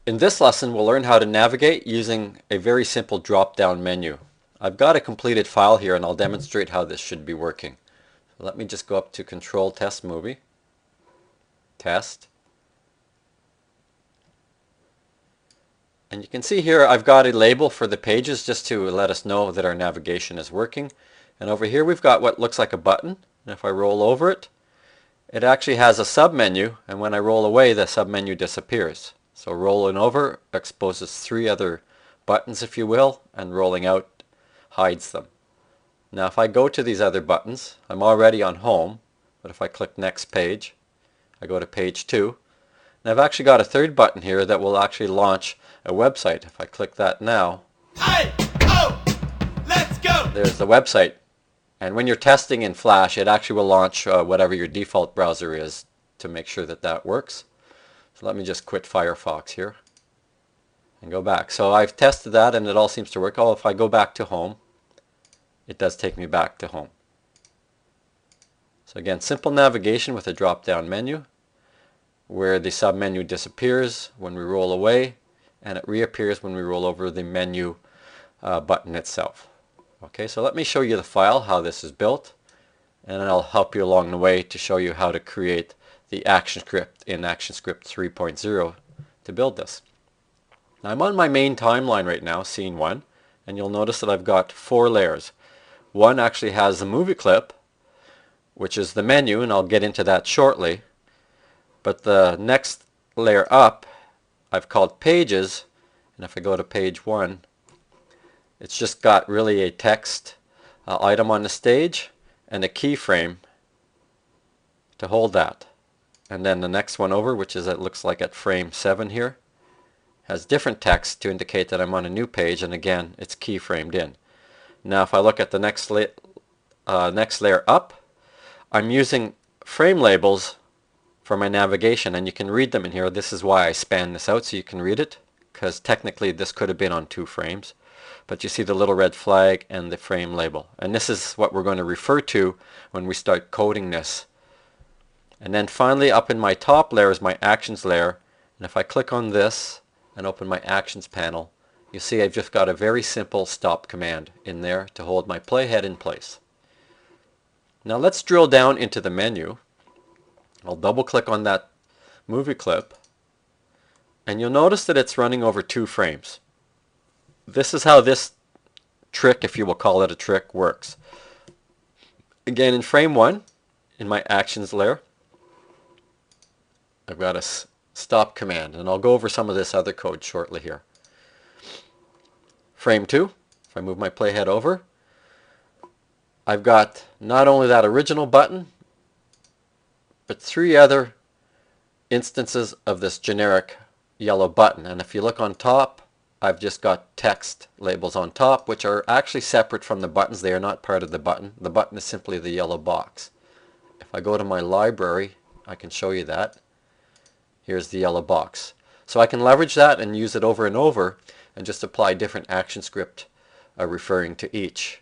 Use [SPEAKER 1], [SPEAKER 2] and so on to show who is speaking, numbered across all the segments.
[SPEAKER 1] In this lesson, we'll learn how to navigate using a very simple drop-down menu. I've got a completed file here and I'll demonstrate how this should be working. So let me just go up to Control Test Movie, Test. And you can see here I've got a label for the pages just to let us know that our navigation is working. And over here we've got what looks like a button. And if I roll over it, it actually has a submenu, and when I roll away the submenu disappears. So rolling over exposes three other buttons, if you will, and rolling out hides them. Now if I go to these other buttons, I'm already on home, but if I click next page, I go to page 2, and I've actually got a third button here that will actually launch a website. If I click that now,
[SPEAKER 2] Let's go!
[SPEAKER 1] There's the website. And when you're testing in Flash, it actually will launch whatever your default browser is to make sure that that works. So let me just quit Firefox here and go back. So I've tested that and it all seems to work. Oh, if I go back to home, it does take me back to home. So again, simple navigation with a drop-down menu where the submenu disappears when we roll away and it reappears when we roll over the menu button itself. Okay, so let me show you the file, how this is built, and I'll help you along the way to show you how to create the ActionScript in ActionScript 3.0 to build this. Now I'm on my main timeline right now, scene 1, and you'll notice that I've got 4 layers. One actually has the movie clip, which is the menu, and I'll get into that shortly. But the next layer up I've called pages, and if I go to page 1, it's just got really a text item on the stage and a keyframe to hold that. And then the next one over, which is it looks like at frame 7 here, has different text to indicate that I'm on a new page, and again it's keyframed in. Now if I look at the next layer up, I'm using frame labels for my navigation, and you can read them in here. This is why I span this out so you can read it, because technically this could have been on 2 frames. But you see the little red flag and the frame label. And this is what we're going to refer to when we start coding this. And then finally up in my top layer is my actions layer. And if I click on this and open my actions panel, you see I've just got a very simple stop command in there to hold my playhead in place. Now let's drill down into the menu. I'll double click on that movie clip. And you'll notice that it's running over 2 frames. This is how this trick, if you will call it a trick, works. Again, in frame 1, in my actions layer, I've got a stop command, and I'll go over some of this other code shortly here. Frame 2, if I move my playhead over, I've got not only that original button, but 3 other instances of this generic yellow button. And if you look on top, I've just got text labels on top, which are actually separate from the buttons. They are not part of the button. The button is simply the yellow box. If I go to my library, I can show you that. Here's the yellow box. So I can leverage that and use it over and over and just apply different ActionScript referring to each.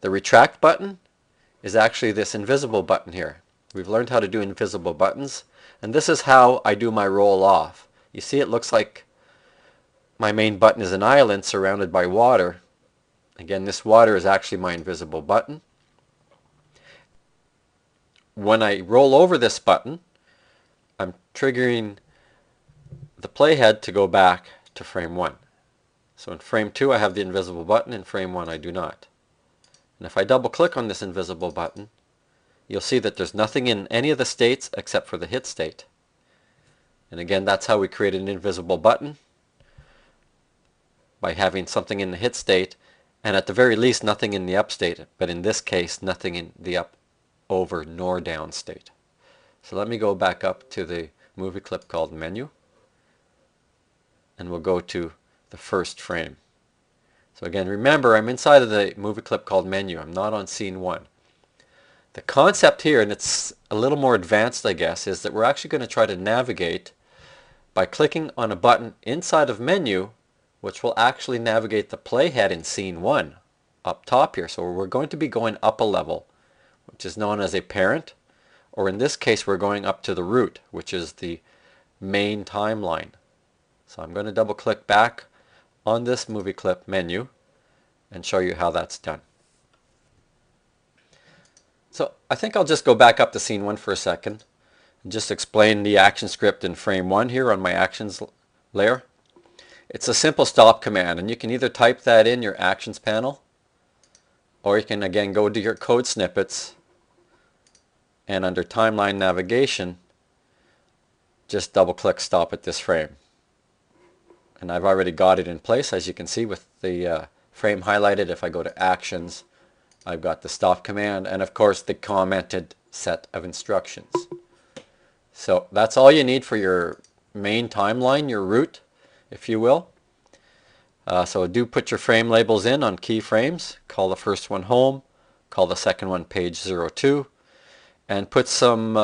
[SPEAKER 1] The retract button is actually this invisible button here. We've learned how to do invisible buttons, and this is how I do my roll off. You see it looks like my main button is an island surrounded by water. Again, this water is actually my invisible button. When I roll over this button, I'm triggering the playhead to go back to frame 1. So in frame 2 I have the invisible button, in frame 1 I do not. And if I double click on this invisible button, you'll see that there's nothing in any of the states except for the hit state. And again, that's how we create an invisible button, by having something in the hit state, and at the very least nothing in the up state, but in this case nothing in the up, over, nor down state. So let me go back up to the movie clip called menu, and we'll go to the first frame. So again, remember I'm inside of the movie clip called menu. I'm not on scene 1. The concept here, and it's a little more advanced I guess, is that we're actually going to try to navigate by clicking on a button inside of menu, which will actually navigate the playhead in scene 1 up top here. So we're going to be going up a level, which is known as a parent, or in this case we're going up to the root, which is the main timeline. So I'm going to double click back on this movie clip menu and show you how that's done. So I think I'll just go back up to scene 1 for a second and just explain the action script in frame 1 here on my actions layer. It's a simple stop command, and you can either type that in your actions panel, or you can again go to your code snippets and under timeline navigation just double click stop at this frame. And I've already got it in place, as you can see, with the frame highlighted. If I go to actions, I've got the stop command and of course the commented set of instructions. So that's all you need for your main timeline, your route, if you will. So do put your frame labels in on keyframes. Call the first one home, call the second one page 02, and put some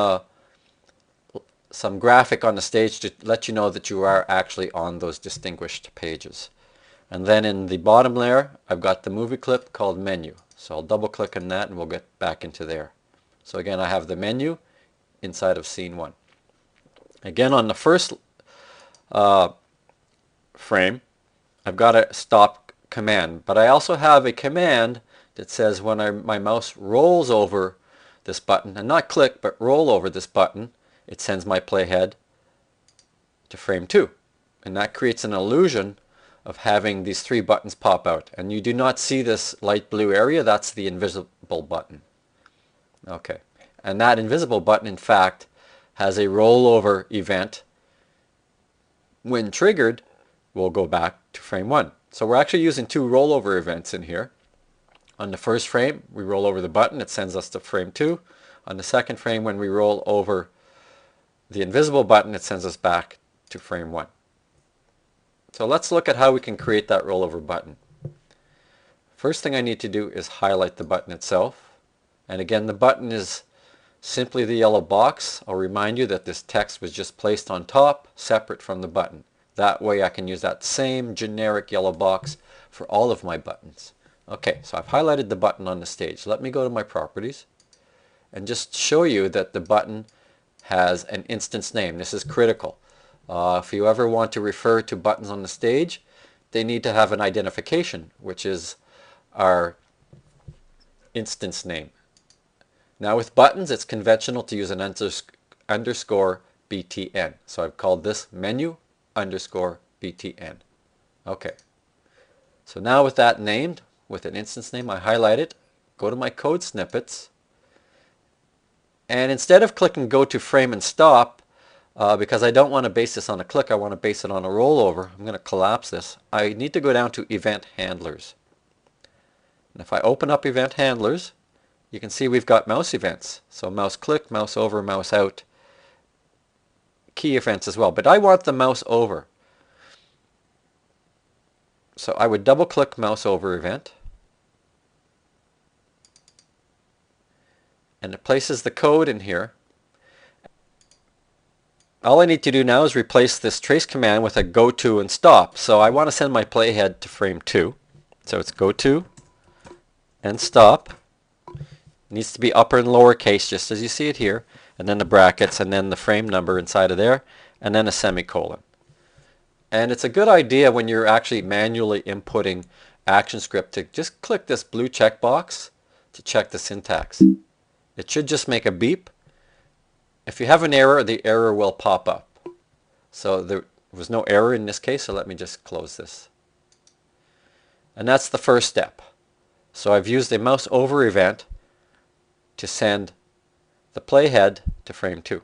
[SPEAKER 1] graphic on the stage to let you know that you are actually on those distinguished pages. And then in the bottom layer, I've got the movie clip called menu. So I'll double click on that and we'll get back into there. So again, I have the menu inside of scene 1. Again, on the first frame, I've got a stop command, but I also have a command that says when my mouse rolls over this button, and not click, but roll over this button, it sends my playhead to frame 2. And that creates an illusion of having these 3 buttons pop out. And you do not see this light blue area. That's the invisible button. Okay. And that invisible button, in fact, has a rollover event. When triggered, we'll go back to frame 1. So we're actually using 2 rollover events in here. On the first frame, we roll over the button. It sends us to frame 2. On the second frame, when we roll over the invisible button, it sends us back to frame 1. So let's look at how we can create that rollover button. First thing I need to do is highlight the button itself. And again, the button is simply the yellow box. I'll remind you that this text was just placed on top, separate from the button. That way I can use that same generic yellow box for all of my buttons. Okay, so I've highlighted the button on the stage. Let me go to my properties and just show you that the button has an instance name. This is critical. If you ever want to refer to buttons on the stage, they need to have an identification, which is our instance name. Now with buttons, it's conventional to use an underscore btn. So I've called this menu underscore btn. Okay. So now with that named, with an instance name, I highlight it, go to my code snippets, and instead of clicking go to frame and stop, because I don't want to base this on a click, I want to base it on a rollover, I'm going to collapse this. I need to go down to event handlers. And if I open up event handlers, you can see we've got mouse events. So mouse click, mouse over, mouse out, key events as well. But I want the mouse over. So I would double click mouse over event. And it places the code in here. All I need to do now is replace this trace command with a go to and stop. So I want to send my playhead to frame 2. So it's go to and stop. It needs to be upper and lower case, just as you see it here, and then the brackets, and then the frame number inside of there, and then a semicolon. And it's a good idea when you're actually manually inputting ActionScript to just click this blue checkbox to check the syntax. It should just make a beep. If you have an error, the error will pop up. So there was no error in this case, so let me just close this. And that's the first step. So I've used a mouse over event to send the playhead to frame 2.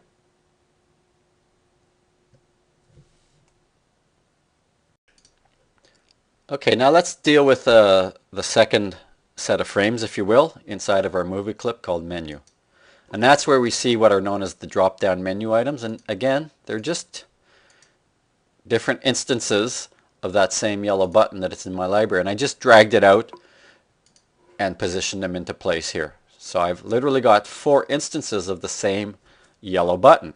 [SPEAKER 1] Okay, now let's deal with the second set of frames, if you will, inside of our movie clip called menu. And that's where we see what are known as the drop-down menu items. And again, they're just different instances of that same yellow button that it's in my library. And I just dragged it out and positioned them into place here. So I've literally got 4 instances of the same yellow button.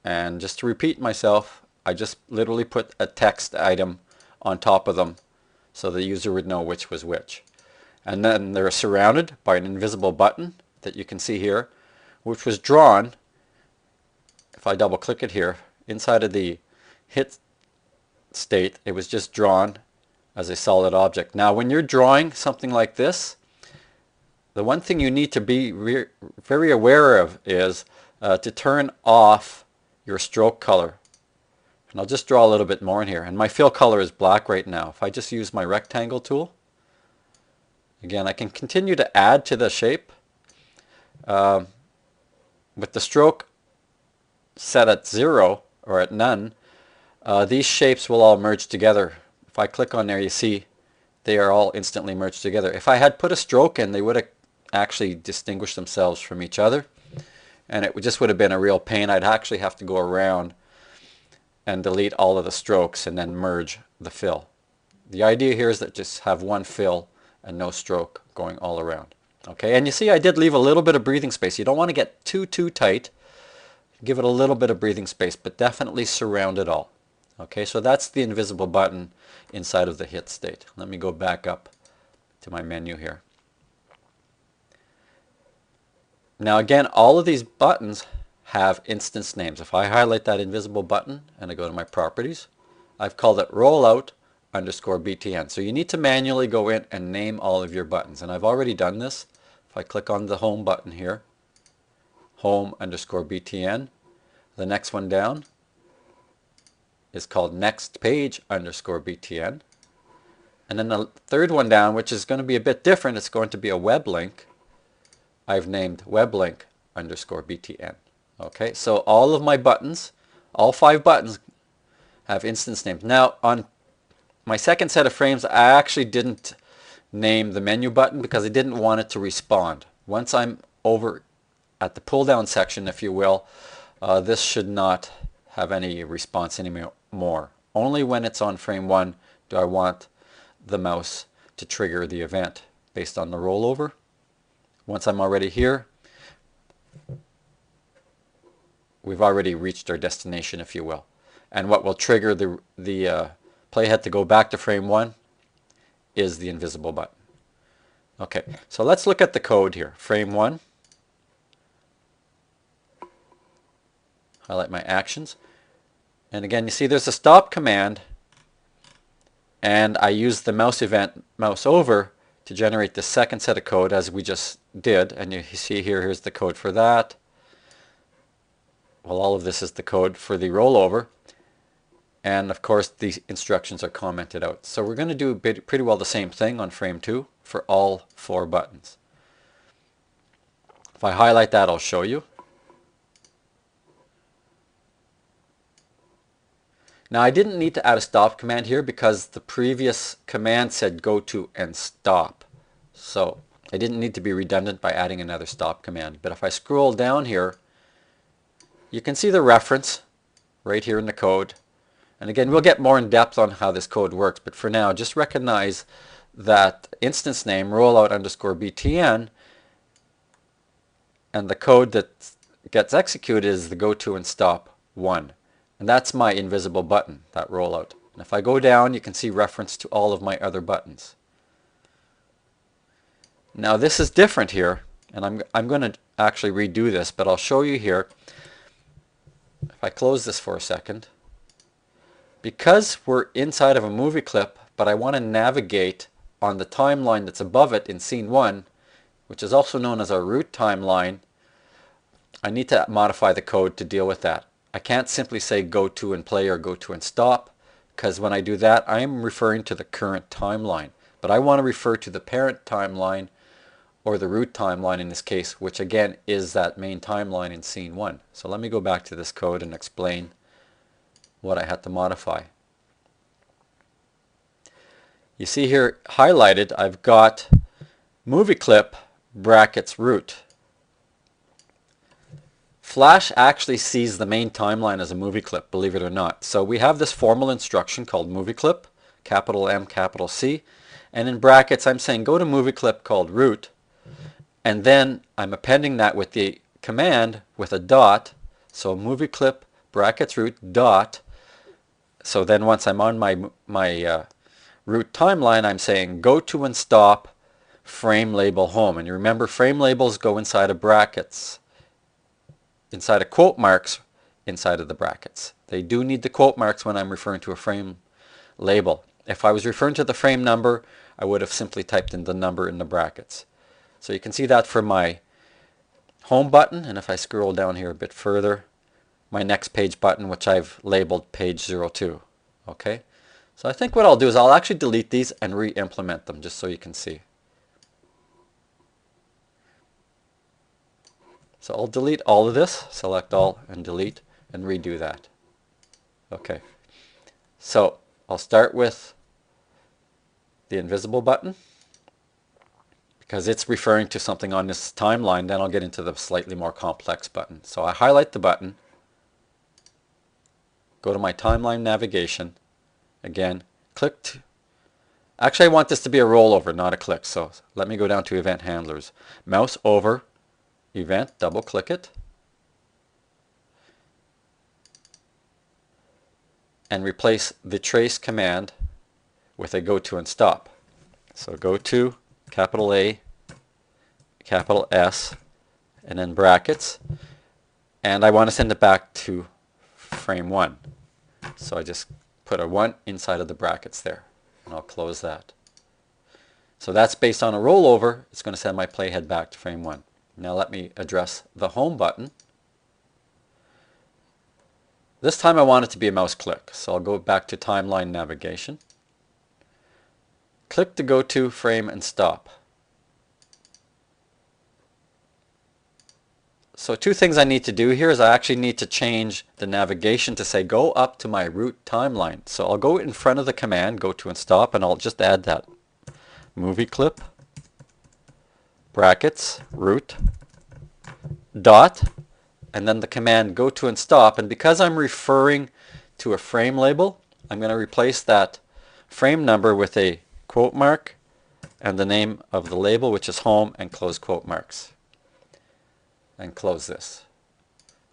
[SPEAKER 1] And just to repeat myself, I just literally put a text item on top of them so the user would know which was which. And then they're surrounded by an invisible button that you can see here, which was drawn, if I double click it here, inside of the hit state, it was just drawn as a solid object. Now when you're drawing something like this, the one thing you need to be very aware of is to turn off your stroke color. And I'll just draw a little bit more in here. And my fill color is black right now. If I just use my rectangle tool, again, I can continue to add to the shape. With the stroke set at 0 or at none, these shapes will all merge together. If I click on there, you see they are all instantly merged together. If I had put a stroke in, they would have actually distinguished themselves from each other, and it just would have been a real pain. I'd actually have to go around and delete all of the strokes and then merge the fill. The idea here is that just have one fill and no stroke going all around. Okay, and you see I did leave a little bit of breathing space. You don't want to get too tight. Give it a little bit of breathing space, but definitely surround it all. Okay, so that's the invisible button inside of the hit state. Let me go back up to my menu here. Now again, all of these buttons have instance names. If I highlight that invisible button and I go to my properties, I've called it rollout_btn. So you need to manually go in and name all of your buttons, and I've already done this. If I click on the home button here, home_btn, the next one down is called nextpage_btn, and then the third one down, which is going to be a bit different, it's going to be a web link. I've named weblink_btn. Okay, so all of my buttons, all 5 buttons, have instance names. Now on my second set of frames, I actually didn't name the menu button because I didn't want it to respond. Once I'm over at the pull down section, if you will, this should not have any response anymore. Only when it's on frame 1 do I want the mouse to trigger the event based on the rollover. Once I'm already here, we've already reached our destination, if you will. And what will trigger the playhead to go back to frame 1 is the invisible button. Okay, so let's look at the code here. Frame 1. Highlight my actions. And again, you see there's a stop command, and I use the mouse event mouse over to generate the second set of code as we just did. And you see here's the code for that. Well, all of this is the code for the rollover. And of course the instructions are commented out. So we're going to do pretty well the same thing on frame 2 for all 4 buttons. If I highlight that, I'll show you. Now I didn't need to add a stop command here because the previous command said go to and stop. So I didn't need to be redundant by adding another stop command. But if I scroll down here, you can see the reference right here in the code. And again, we'll get more in depth on how this code works, but for now, just recognize that instance name rollout_btn, and the code that gets executed is the go to and stop 1. And that's my invisible button, that rollout. And if I go down, you can see reference to all of my other buttons. Now this is different here, and I'm going to actually redo this, but I'll show you here. If I close this for a second, because we're inside of a movie clip, but I want to navigate on the timeline that's above it in scene 1, which is also known as our root timeline, I need to modify the code to deal with that. I can't simply say go to and play or go to and stop, because when I do that, I'm referring to the current timeline. But I want to refer to the parent timeline, or the root timeline in this case, which again is that main timeline in scene 1. So let me go back to this code and explain what I had to modify. You see here highlighted, I've got movie clip brackets root. Flash actually sees the main timeline as a movie clip, believe it or not. So we have this formal instruction called movie clip, capital M, capital C, and in brackets I'm saying go to movie clip called root, and then I'm appending that with the command with a dot, so movie clip brackets root dot. So then once I'm on my root timeline, I'm saying go to and stop frame label home. And you remember frame labels go inside of brackets, inside of quote marks inside of the brackets. They do need the quote marks when I'm referring to a frame label. If I was referring to the frame number, I would have simply typed in the number in the brackets. So you can see that for my home button, and if I scroll down here a bit further, my next page button, which I've labeled page 02. Okay, so I think what I'll do is I'll actually delete these and re-implement them just so you can see. So I'll delete all of this, select all and delete, and redo that. Okay, so I'll start with the invisible button because it's referring to something on this timeline. Then I'll get into the slightly more complex button. So I highlight the button, go to my timeline navigation, again, click. Actually, I want this to be a rollover, not a click. So let me go down to event handlers. Mouse over event, double click it, and replace the trace command with a go to and stop. So go to, capital A, capital S, and then brackets, and I want to send it back to frame 1. So I just put a 1 inside of the brackets there, and I'll close that. So that's based on a rollover. It's going to send my playhead back to frame 1. Now let me address the home button. This time I want it to be a mouse click, so I'll go back to timeline navigation. Click to go to frame and stop. So two things I need to do here is I actually need to change the navigation to say go up to my root timeline. So I'll go in front of the command, go to and stop, and I'll just add that movie clip, brackets, root, dot, and then the command go to and stop. And because I'm referring to a frame label, I'm going to replace that frame number with a quote mark and the name of the label, which is home, and close quote marks. And close this.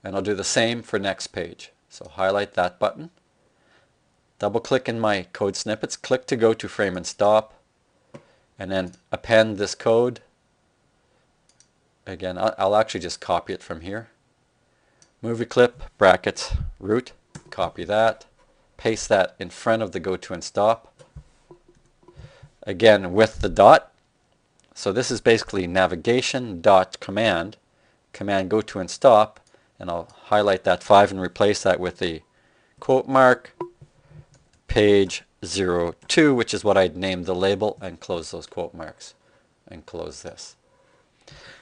[SPEAKER 1] And I'll do the same for next page. So highlight that button, double click in my code snippets, click to go to frame and stop, and then append this code. Again, I'll actually just copy it from here. Movie clip, brackets, root, copy that, paste that in front of the go to and stop. Again with the dot. So this is basically navigation dot command, command go to and stop, and I'll highlight that 5 and replace that with the quote mark, page 02, which is what I'd named the label, and close those quote marks and close this.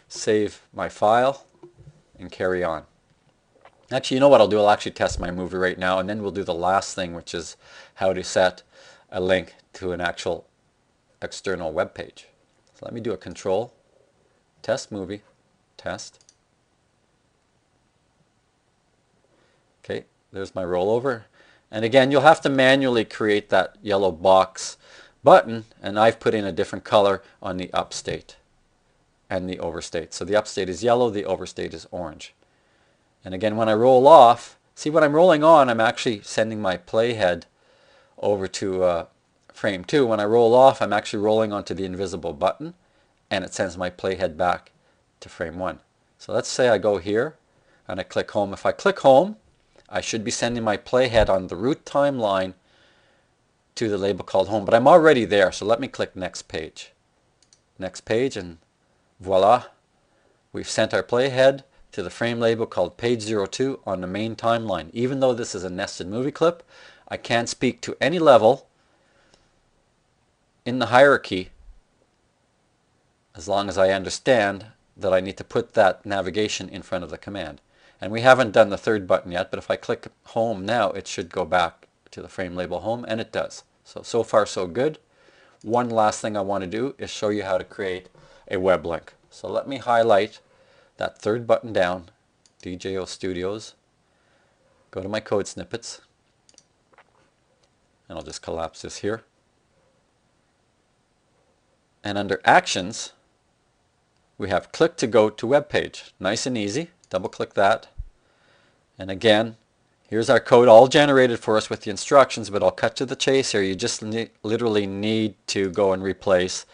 [SPEAKER 1] Save my file and carry on. Actually, you know what I'll do? I'll actually test my movie right now, and then we'll do the last thing, which is how to set a link to an actual external web page. So let me do a control, test movie, test. Okay, there's my rollover. And again, you'll have to manually create that yellow box button, and I've put in a different color on the upstate and the overstate. So the upstate is yellow, the overstate is orange. And again, when I roll off, see when I'm rolling on, I'm actually sending my playhead over to frame 2. When I roll off, I'm actually rolling onto the invisible button, and it sends my playhead back to frame 1. So let's say I go here and I click home. If I click home, I should be sending my playhead on the root timeline to the label called home, but I'm already there, so let me click next page. Next page, and voila, we've sent our playhead to the frame label called page 02 on the main timeline. Even though this is a nested movie clip, I can't speak to any level in the hierarchy as long as I understand that I need to put that navigation in front of the command. And we haven't done the third button yet, but if I click home now, it should go back to the frame label home, and it does. So far so good. One last thing I want to do is show you how to create a web link. So let me highlight that third button down, DJO Studios, go to my code snippets, and I'll just collapse this here. And under Actions, we have click to go to web page. Nice and easy. Double click that. And again, here's our code all generated for us with the instructions, but I'll cut to the chase here. You just literally need to go and replace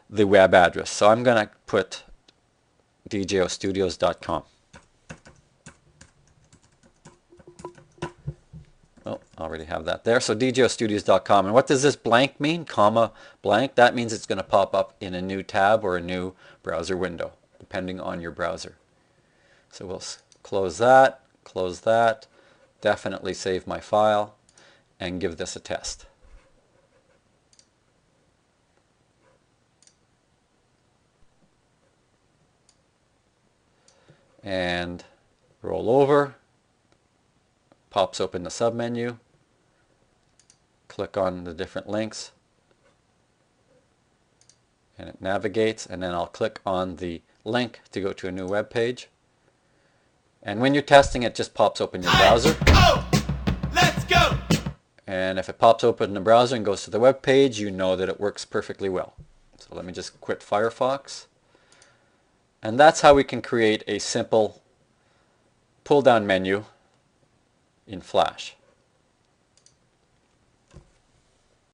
[SPEAKER 1] the web address. So I'm going to put djostudios.com. Oh, I already have that there. So djostudios.com. And what does this blank mean? Comma blank. That means it's going to pop up in a new tab or a new browser window, depending on your browser. So we'll close that, definitely save my file, and give this a test. And roll over, pops open the submenu, click on the different links, and it navigates, and then I'll click on the link to go to a new web page. And when you're testing, it just pops open your browser.
[SPEAKER 2] Let's go!
[SPEAKER 1] And if it pops open in the browser and goes to the web page, you know that it works perfectly well. So let me just quit Firefox. And that's how we can create a simple pull-down menu in Flash.